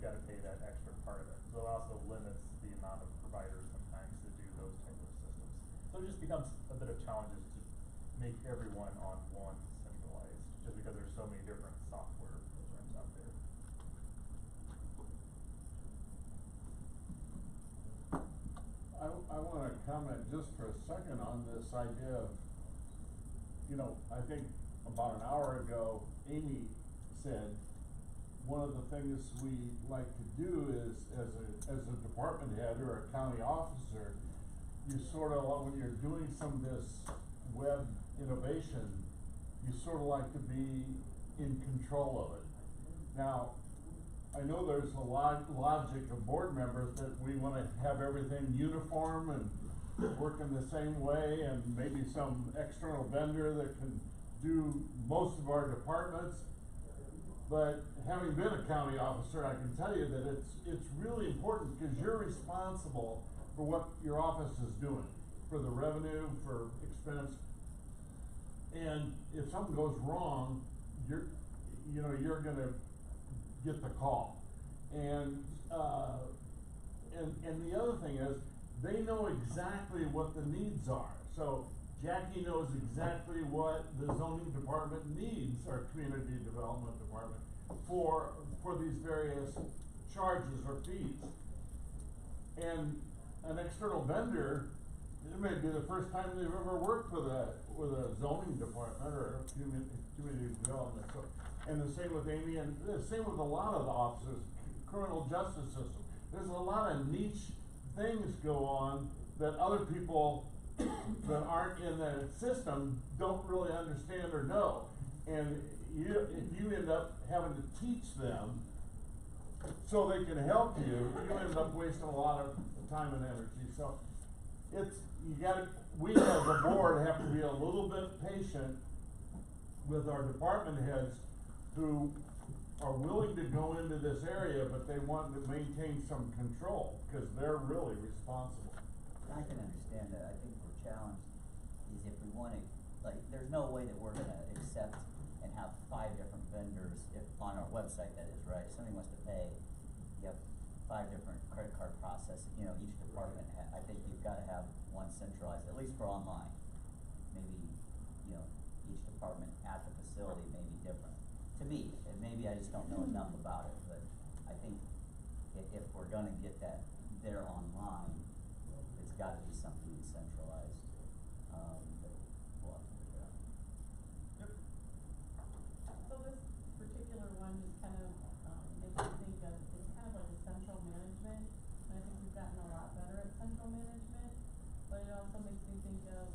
you've got to pay that extra part of it. So it also limits the amount of providers sometimes to do those type of systems. So it just becomes a bit of challenges to make everyone on one centralized, just because there's so many different software programs out there. I want to comment just for a second on this idea of, you know, I think about an hour ago, Amy said, one of the things we like to do is, as a department head or a county officer, you sort of, when you're doing some of this web innovation, you sort of like to be in control of it. Now, I know there's a logic of board members that we want to have everything uniform and work in the same way, and maybe some external vendor that can do most of our departments. But having been a county officer, I can tell you that it's really important, because you're responsible for what your office is doing, for the revenue, for expense. And if something goes wrong, you're gonna get the call. And the other thing is, they know exactly what the needs are. So Jackie knows exactly what the zoning department needs, or community development department, for these various charges or fees. And an external vendor, it may be the first time they've ever worked with a zoning department or a community development. So, and the same with Amy, and the same with a lot of the officers, criminal justice system. There's a lot of niche things go on that other people that aren't in the system don't really understand or know. And if you end up having to teach them so they can help you, you end up wasting a lot of time and energy. So we as a board have to be a little bit patient with our department heads who are willing to go into this area, but they want to maintain some control, because they're really responsible. I can understand that. I think the challenge is, if we want to, like, there's no way that we're gonna accept and have 5 different vendors, if on our website that is, right? If somebody wants to pay, you have 5 different credit card processing, you know, each department, I think you've gotta have one centralized, at least for online. Maybe, you know, each department at the facility may be different. To me, and maybe I just don't know enough about it, but I think if we're gonna get that there online, it's gotta be something decentralized, that we'll have to figure out. Yep. So this particular one just kind of, makes me think of, it's kind of like a central management, and I think we've gotten a lot better at central management, but it also makes me think of,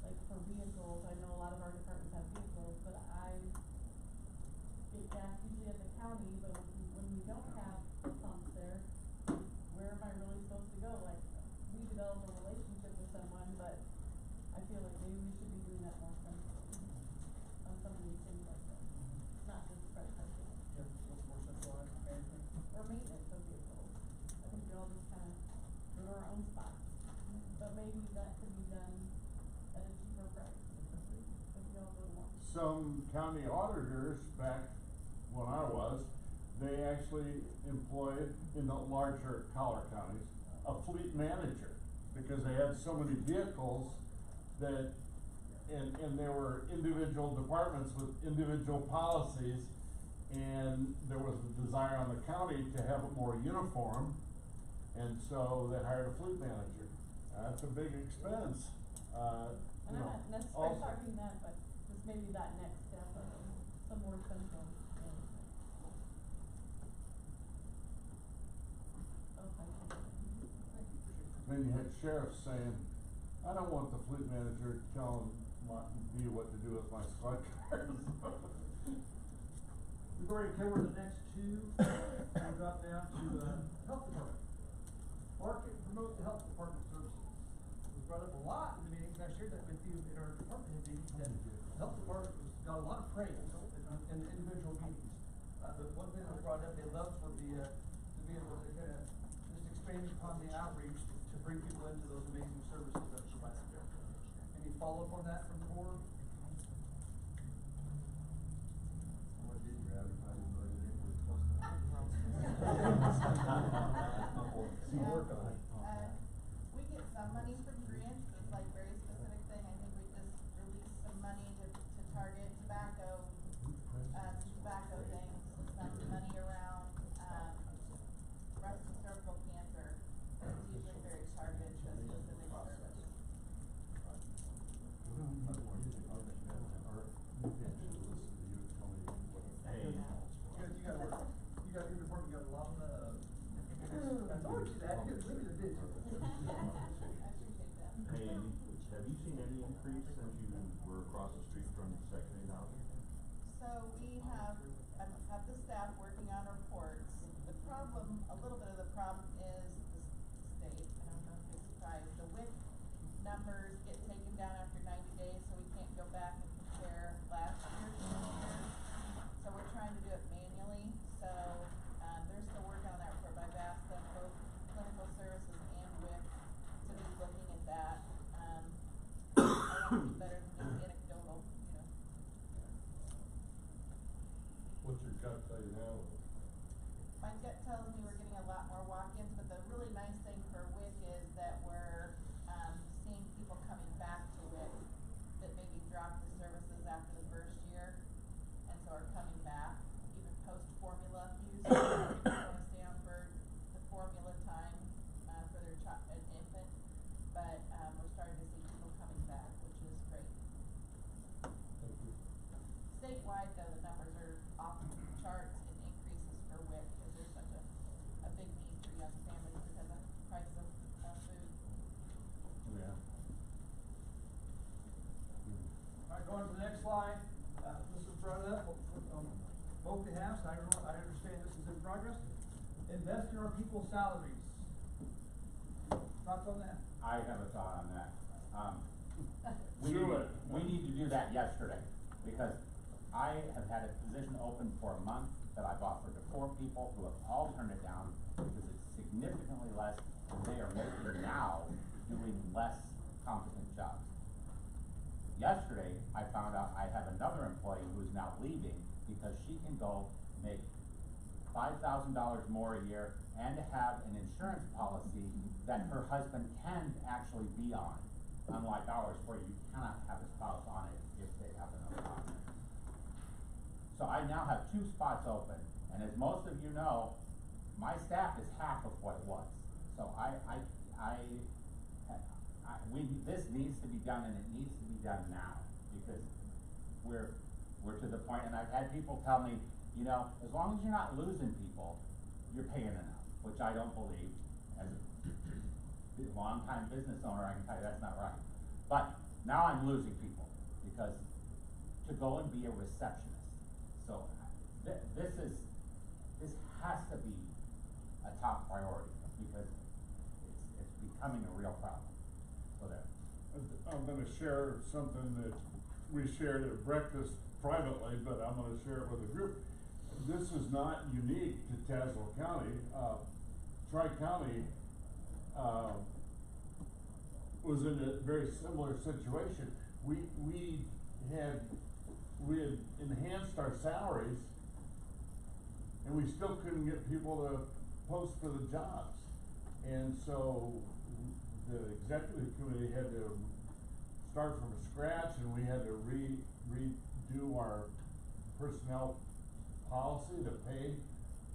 like, for vehicles, I know a lot of our departments have vehicles, but I get gas usually at the county, but when we don't have pumps there, where am I really supposed to go? Like, we develop a relationship with someone, but I feel like maybe we should be doing that more centrally on some of these things like that. Not just credit card payments. Yeah, what's more centralized management? Or maintenance of vehicles. I think we all just kind of go to our own spots. But maybe that could be done at a cheaper price, if you all would want. Some county auditors, back when I was, they actually employed, in the larger collar counties, a fleet manager, because they had so many vehicles that, and there were individual departments with individual policies, and there was a desire on the county to have it more uniform, and so they hired a fleet manager. That's a big expense. And I'm not necessarily talking that, but just maybe that next step of some more central management. Then you had sheriffs saying, I don't want the fleet manager telling me what to do with my squad cars. We've already covered the next 2, we'll drop down to, health department. Market and promote the health department services. We brought up a lot in the meetings, I shared that with you in our department head meeting, that the health department got a lot of praise in the individual meetings. The one thing that was brought up, they love for the, to be able to kind of just expand upon the outreach to bring people into those amazing services that are provided there. Any follow-up on that from the board? What did your advertising budget equal? across the street from Section 8 housing? So we have the staff working on reports. The problem, a little bit of the problem is the state, I don't know if you're surprised, the WIC numbers get taken down after 90 days, so we can't go back and compare last year to this year. So we're trying to do it manually, so, they're still working on that report, but I've asked them, both clinical services and WIC, to be looking at that. I want to be better than just anecdotal, you know. What's your gut tell you now? My gut tells me we're getting a lot more walk-ins, but the really nice thing for WIC is that we're, seeing people coming back to WIC that maybe dropped the services after the first year, and so are coming back, even post-formula use. People wanna stay on for the formula time, for their an infant, but, we're starting to see people coming back, which is great. Thank you. Statewide, though, the numbers are off the charts in increases for WIC, because there's such a big need for young families because of the price of, food. Yeah. Alright, going to the next slide, this is brought up, both behalves, I understand this is in progress. Invest in our people's salaries. Thoughts on that? I have a thought on that. We Do need, it. we need to do that yesterday, because I have had a position open for a month that I've offered to 4 people who have all turned it down, because it's significantly less than they are making now doing less competent jobs. Yesterday, I found out I have another employee who is now leaving because she can go make $5,000 more a year and have an insurance policy that her husband can actually be on, unlike ours where you cannot have a spouse on it if they have another option. So I now have 2 spots open, and as most of you know, my staff is half of what it was. So this needs to be done, and it needs to be done now, because we're to the point, and I've had people tell me, you know, as long as you're not losing people, you're paying enough, which I don't believe. As a long-time business owner, I can tell you that's not right. But now I'm losing people, because to go and be a receptionist. So this has to be a top priority, because it's becoming a real problem. So there. I'm gonna share something that we shared at breakfast privately, but I'm gonna share it with the group. This is not unique to Tazewell County. Tri-County, was in a very similar situation. We had enhanced our salaries, and we still couldn't get people to post for the jobs. And so the executive committee had to start from scratch, and we had to redo our personnel policy to pay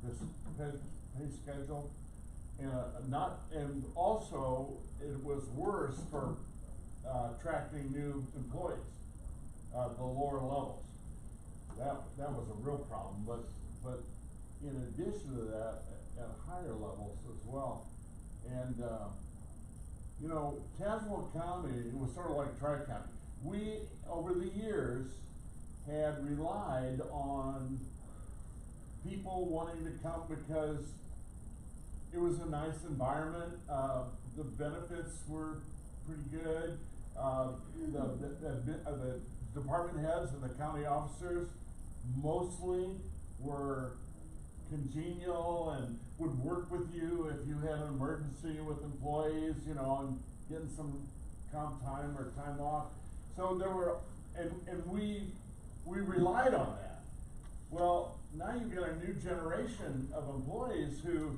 this pay schedule. And also it was worse for attracting new employees, the lower levels. That was a real problem, but in addition to that, at higher levels as well. And you know, Tazewell County was sort of like Tri-County. We, over the years, had relied on people wanting to come because it was a nice environment, the benefits were pretty good, the department heads and the county officers mostly were congenial and would work with you if you had an emergency with employees, you know, and getting some comp time or time off. So there were, and we relied on that. Well, now you've got a new generation of employees who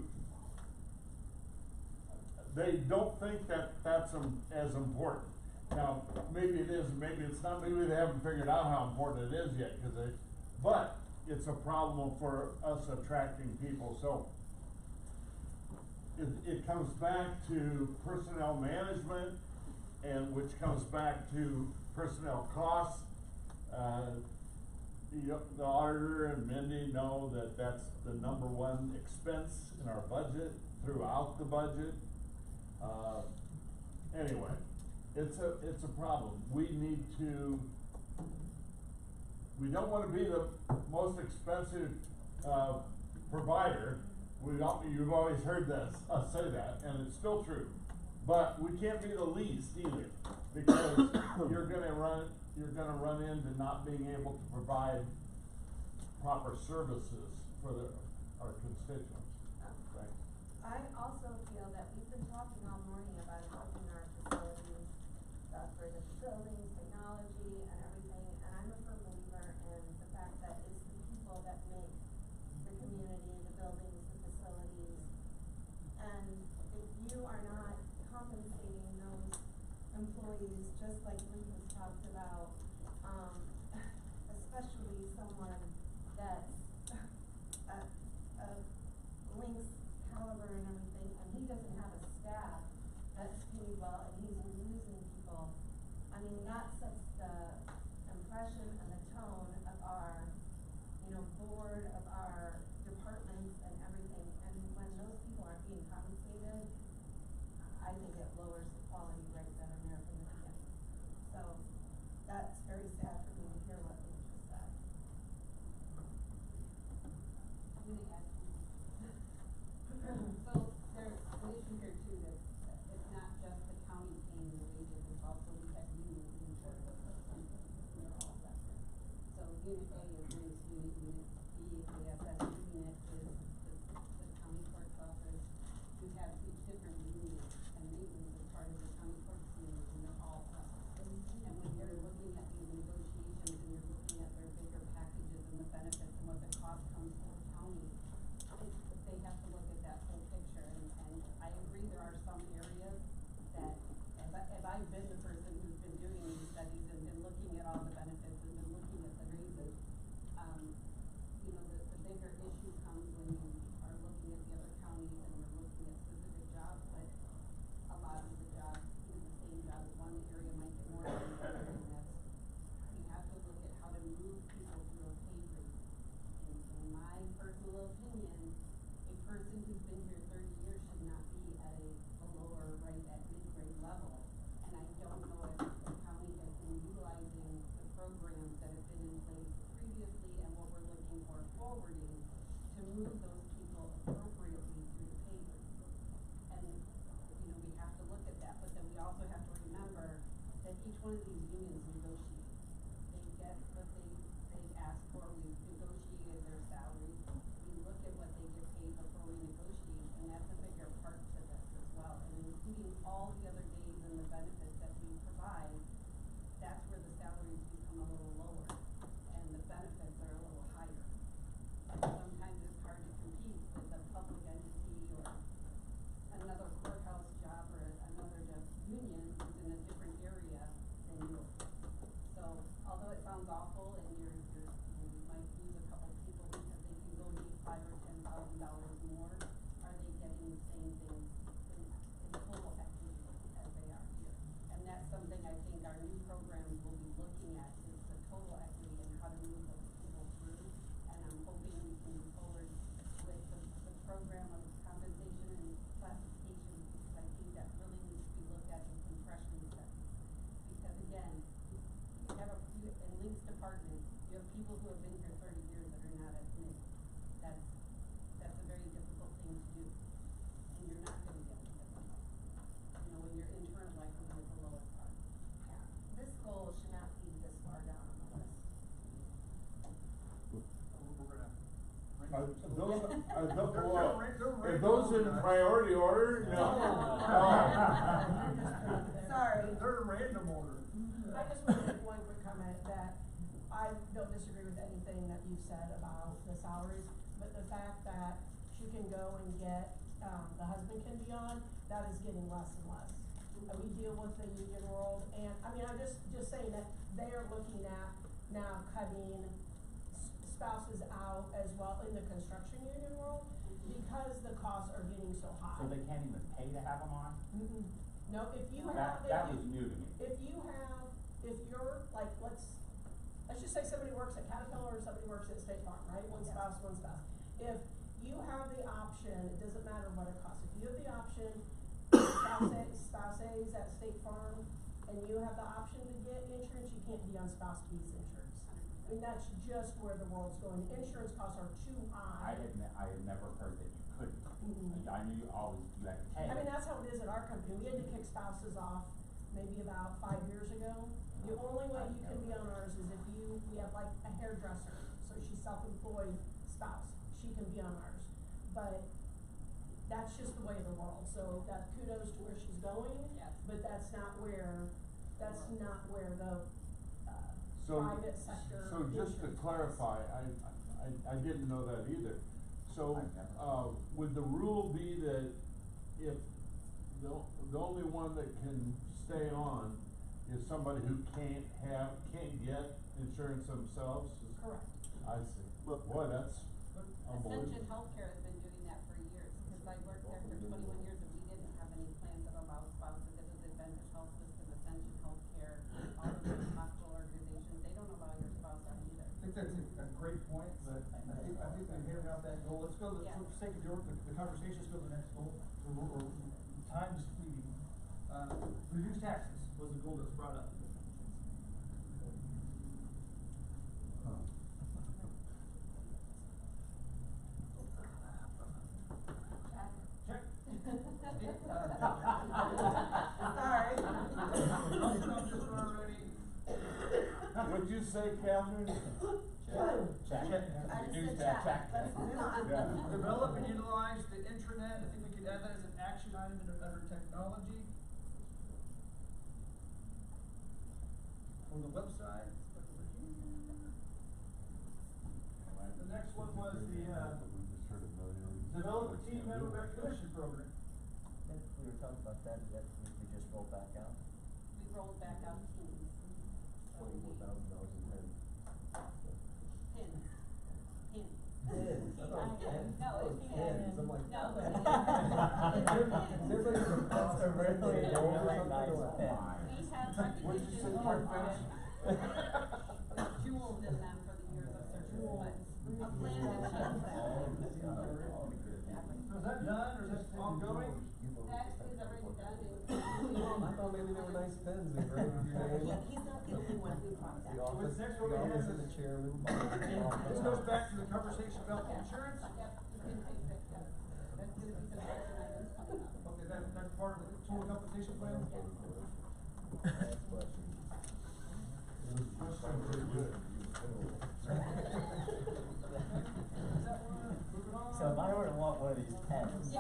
they don't think that that's as important. Now, maybe it is, maybe it's not, maybe they haven't figured out how important it is yet, but it's a problem for us attracting people. So it comes back to personnel management, and which comes back to personnel costs. The auditor and Mindy know that that's the #1 expense in our budget, throughout the budget. Anyway, it's a problem. We need to we don't wanna be the most expensive, provider. You've always heard us say that, and it's still true. But we can't be the least either, because you're gonna run into not being able to provide proper services for our constituents. Thanks. I also feel that we've been talking all morning about improving our facilities, for the buildings, technology, and everything, and I'm a firm believer in the fact that it's the people that make the community, the buildings, the facilities. And if you are not compensating those employees, just like Lee has talked about, especially someone that's a Link's caliber and everything, and he doesn't have a staff that's paid well, and he's losing people. I mean, that sets the impression and the tone of our, board, of our departments and everything, and when those people aren't being compensated, I think it lowers the quality right then and there from the beginning. So, that's very sad for me to hear what Lee just said. I'm gonna add so there's an issue here too, that it's not just the county paying the wages, it's also we have unions in charge of the system, and they're all separate. So unit A is Link's unit, unit B is the ASS unit, is the county clerk's office. You have each different unit, and maintenance is part of the county clerk's unit, and they're all separate. And when you're looking at these negotiations, and you're looking at their bigger packages and the benefits and what the cost comes to the county, they have to look at that whole picture, and I agree there are some areas that, as I've been the person who's been doing these studies and been looking at all the benefits and been looking at the raises, the bigger issue comes when you are looking at the other counties and we're looking at specific jobs, but a lot of the jobs, the same jobs, one area might get more than the other, and that's, we have to look at how to move people through a pay grade. In my personal opinion, a person who's been here 30 years should not be at a lower, right at mid-grade level. And I don't know if the county has been utilizing the programs that have been in place previously and what we're looking for forwarding to move those people appropriately through the pay grade. And, we have to look at that, but then we also have to remember that each one of these unions negotiate. They get what they ask for, we've negotiated their salaries, we look at what they get paid before we negotiate, and that's a bigger part to this as well. And including all the other days and the benefits that we provide, that's where the salaries become a little lower, and the benefits are a little higher. Sometimes it's hard to compete with a public entity or another courthouse job or another union who's in a different area than yours. So, although it sounds awful and you might lose a couple people because they can go make $5,000 or $10,000 more, are they getting the same things in total equity as they are here? And that's something I think our new programs will be looking at, is the total equity and how to move those people through. And I'm hoping we can move forward with the program of compensation and classification, because I think that really needs to be looked at in compression studies. Because again, in Link's department, you have people who have been here 30 years that are not at NIC. That's a very difficult thing to do, and you're not gonna get them. When you're internalizing at the lowest part. Yeah, this goal should not be this far down on the list. Are those in priority order? No. Sorry. They're in random order. I just want to make one quick comment that I don't disagree with anything that you've said about the salaries, but the fact that she can go and get, the husband can be on, that is getting less and less. And we deal with the union world, and, I'm just saying that they are looking at now cutting spouses out as well in the construction union world, because the costs are getting so high. So they can't even pay to have them on? No, if you That was new to me. if you're, like, let's just say somebody works at Caterpillar or somebody works at State Farm, right? One spouse, one spouse. If you have the option, it doesn't matter what it costs, if you have the option, spouse A is at State Farm, and you have the option to get insurance, you can't be on spouse B's insurance. I mean, that's just where the world's going. Insurance costs are too high. I had never heard that you couldn't. Mhm. I knew you always, you had to pay. I mean, that's how it is at our company. We had to kick spouses off maybe about 5 years ago. The only way you can be on ours is if we have like a hairdresser, so she's self-employed spouse, she can be on ours. But that's just the way of the world, so that kudos to where she's going. Yes. But that's not where the, So, private sector so just to insurance clarify, I didn't know that either. So, would the rule be that if the only one that can stay on is somebody who can't get insurance themselves? Correct. I see. Boy, that's unbelievable. Ascension Healthcare has been doing that for years, because I worked there for 21 years and we didn't have any plans that allow spouses. It was Advantage Health System, Ascension Healthcare, all of those hospital organizations, they don't allow your spouse on either. I think that's a great point, but I think we've hammered out that goal. Let's go, Yeah. for the sake of the conversation, let's go to the next goal, or times meeting. Reduce taxes was a goal that's brought up. Check. Sorry. What'd you say, Catherine? Check. I just Reduce said that, check. Let's move on. Yeah. Develop and utilize the intranet, I think we could add that as an action item under technology. On the website, look over here. The next one was the, develop a team member recognition program. I think we were talking about that we just rolled back out. We rolled back out teams. $24,000 in pins. Pins. Pins. Pins, I thought it was pins. No, Oh, it's pins, I'm like. No. Is everybody from That's a really, Costco? really nice pen. We have What'd you say, recognition park programs. bench? Jewels in them for the years of service, but a plan to change that. So is that done, or is that ongoing? That is already done I thought maybe they were nice pens and great with your name. He's not the only one who brought The that. office, next the one we have office is- of the chairman. This goes back to the conversation about insurance. Yep, you can take that, yep. That's gonna be some action items coming up. Okay, that's part of the total compensation plan? Last question. Very good. Moving on. So if I were to want one of these pens, yeah,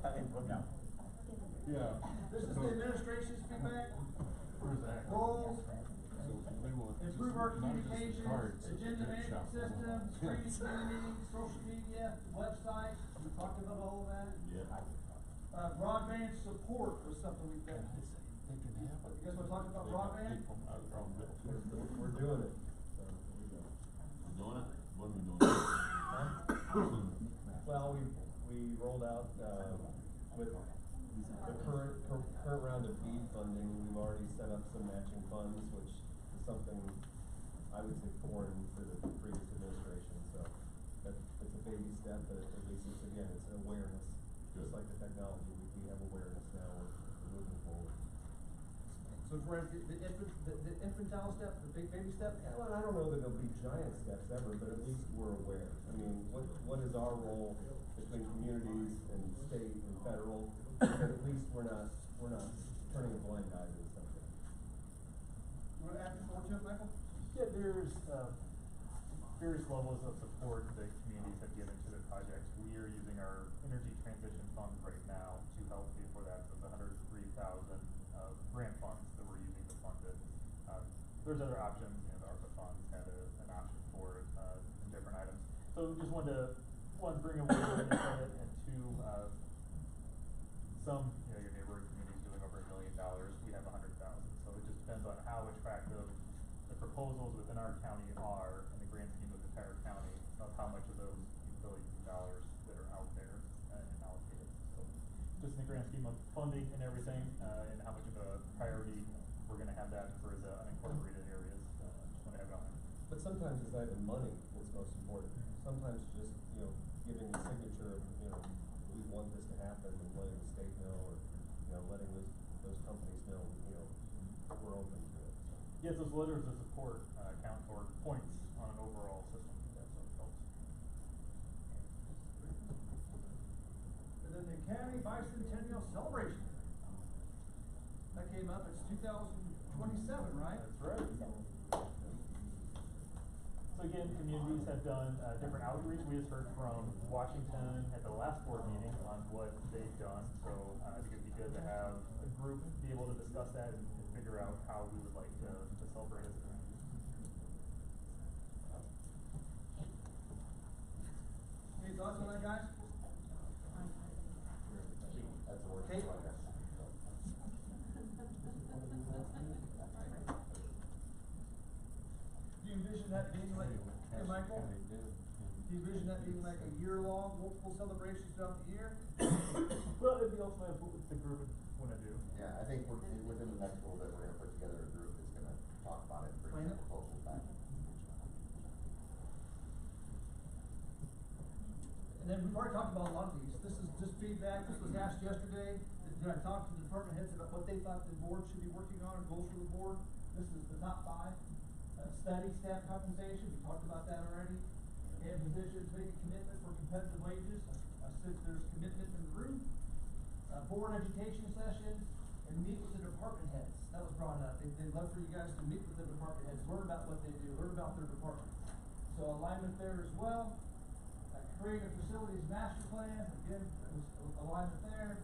I mean, No. Yeah. This is the administration's feedback, Where's that? goals, They want improve just our not just communications, cards, agenda print management shop. system, screening community, social media, website, we talked about all of that. Broadband support was something we've got. They can have it. You guys wanna talk about broadband? We're doing it. So, here we go. Doing it? What are we doing? Well, we rolled out, with the current round of BEAD funding, we've already set up some matching funds, which is something I would say foreign to the previous administration, so it's a baby step, but at least it's, again, it's awareness. Just like the technology, we have awareness now, we're moving forward. So for the infantile step, the big baby step? Yeah, well, I don't know that there'll be giant steps ever, but at least we're aware. I mean, what is our role between communities and state and federal? But at least we're not turning a blind eye to something. You wanna add more to it, Michael? Yeah, there's, various levels of support that communities have given to the projects. We are using our energy transition fund right now to help pay for that, so it's $103,000 of grant funds that we're using to fund it. There's other options, the ARPA funds had an option for it, in different items. So we just wanted to, one, bring awareness of it, and two, some, your neighboring communities doing over $1 million, we have 100,000. So it just depends on how attractive the proposals within our county are in the grand scheme of the entire county, of how much of those utility dollars that are out there and allocated. So just in the grand scheme of funding and everything, and how much of a priority we're gonna have that for the unincorporated areas, just wanna have it on there. But sometimes it's not even money that's most important. Sometimes just, giving a signature of, we want this to happen and letting the state know, or, letting those companies know, we're open to it. So. Yes, those letters of support, count toward points on an overall system, that's what helps. And then the County Bicentennial Celebration. That came up, it's 2027, right? That's right. So again, communities have done, different outreach. We just heard from Washington at the last board meeting on what they've done. So, I think it'd be good to have a group be able to discuss that and figure out how we would like to celebrate it. Any thoughts on that, guys? That's a word. Kate? Do you envision that being like, hey, Michael? Do you envision that being like a year-long, multiple celebrations throughout the year? Well, it'd be also what the group would wanna do. Yeah, I think within the next little bit, we're gonna put together a group that's gonna talk about it, bring some proposals back. And then we've already talked about a lot of these. This is just feedback. This was asked yesterday. Did I talk to the department heads about what they thought the board should be working on and goals for the board? This is the top 5. Study, staff compensation, we talked about that already. And positions, make a commitment for competitive wages. I said there's commitment in the room. Board education session, and meet with the department heads. That was brought up. They'd love for you guys to meet with the department heads, learn about what they do, learn about their department. So alignment there as well. Create a facilities master plan, again, alignment there.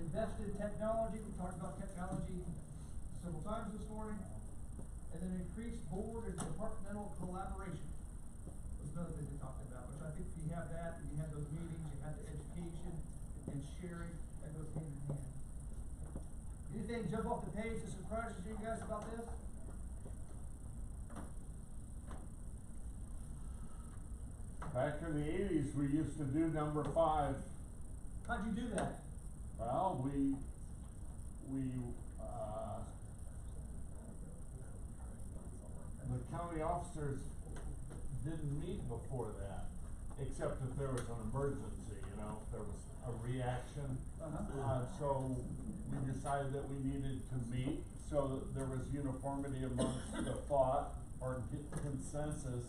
Invest in technology, we talked about technology several times this morning. And then increase board and departmental collaboration. Was another thing we talked about, which I think if you have that, and you have those meetings, you have the education and sharing, that goes hand in hand. Anything jump off the page that surprises you guys about this? Back in the 80s, we used to do number 5. How'd you do that? Well, the county officers didn't meet before that, except if there was an emergency, you know, if there was a reaction. So we decided that we needed to meet, so that there was uniformity amongst the thought or consensus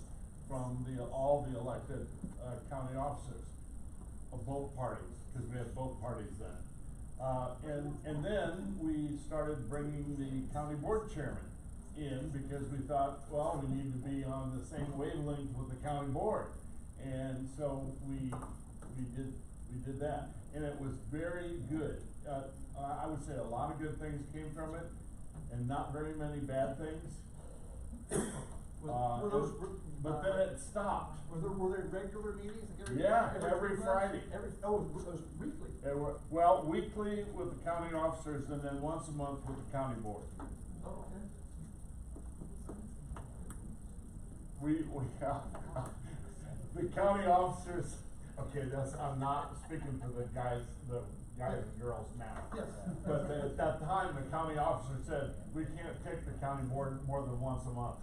from all the elected, county officers of both parties, because we had both parties then. And then we started bringing the county board chairman in, because we thought, well, we need to be on the same wavelength with the county board. And so we did that, and it was very good. I would say a lot of good things came from it, and not very many bad things. But then it stopped. Were there regular meetings? Like Every Friday. It was weekly? Well, weekly with the county officers, and then once a month with the county board. Oh, okay. The county officers, okay, I'm not speaking for the guys and girls now. Yes. But at that time, the county officer said, we can't take the county board more than once a month.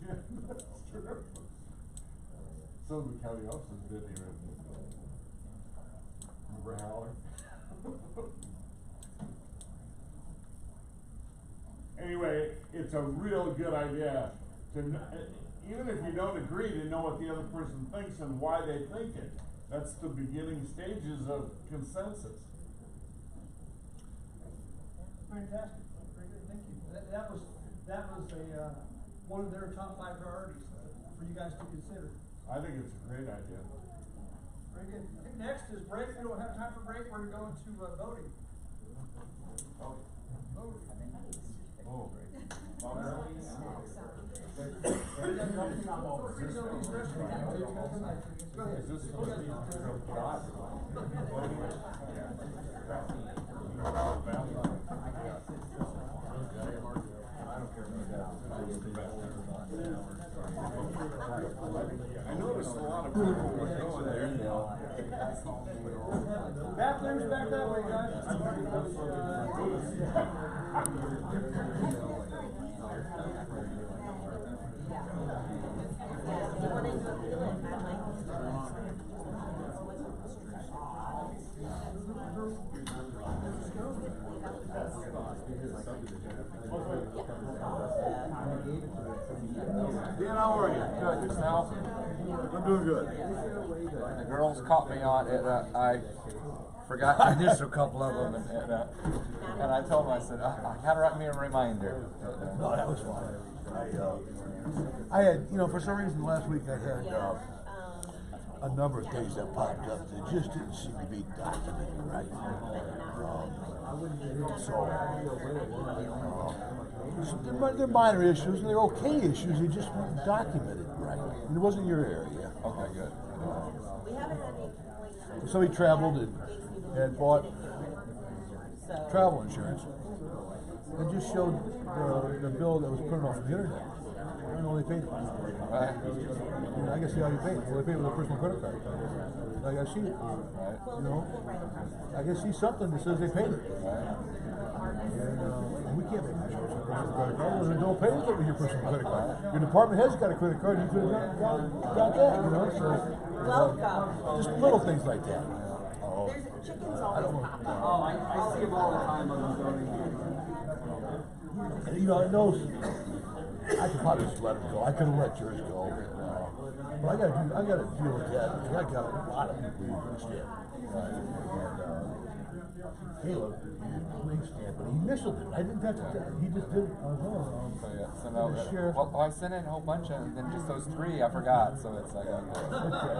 Yeah, that's true. Some of the county officers didn't even remember Howler. Anyway, it's a real good idea to, even if you don't agree, to know what the other person thinks and why they think it. That's the beginning stages of consensus. Fantastic, very good, thank you. That was a, one of their top 5 priorities for you guys to consider. I think it's a great idea. Very good. I think next is break. We don't have time for break. We're going to voting. Voting. Oh. Is this supposed to be I noticed a lot of people were going there. Bathrooms back that way, guys. Dan, how are you? Good, yourself? I'm doing good. The girls caught me on it. I forgot to initial a couple of them, and I told them, I said, I gotta write me a reminder. No, that was fine. I had, for some reason last week I had a number of things that popped up that just didn't seem to be documented right. They're minor issues and they're okay issues. They just weren't documented right. And it wasn't your area. Okay, good. We haven't had any complaints. Somebody traveled and had bought travel insurance and just showed the bill that was printed off the internet. I don't know they paid it. I guess see how you paid it. Well, they paid it with a personal credit card. I gotta see it. I guess see something that says they paid it. And we can't make insurance with a personal credit card. Well, don't pay with it with your personal credit card. Your department has got a credit card. You could have got that. So Welcome. just little things like that. There's chickens I don't always know. pop up. Oh, I see them all the time on the zoning. And, it knows I could probably just let it go. I could have let yours go. But I gotta deal with that because I got a lot of people who understand. Caleb, but he initialed it. I didn't have to. He just did it on his own. So no, The sheriff. well, I sent in a whole bunch of, and then just those 3 I forgot. So it's like, okay.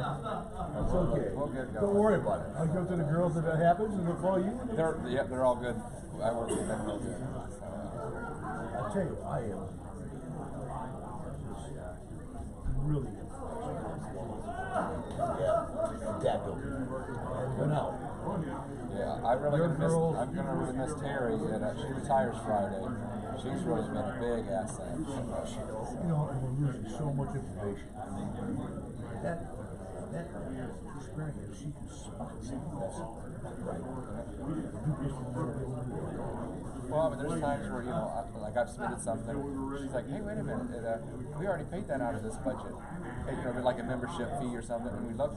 It's okay. We'll get going. Don't worry about it. I'll go to the girls if that happens, and they'll call you. They're all good. I work with them real good. I'll tell you, I am really good. Yeah, that building. Went out. Yeah, I'm gonna really miss Terry, and she retires Friday. She's really been a big asset. And we're losing so much information. That experience, she can spot something. Right. Well, I mean, there's times where, like I've submitted something, she's like, hey, wait a minute, we already paid that out of this budget. Hey, like a membership fee or something, and we look like,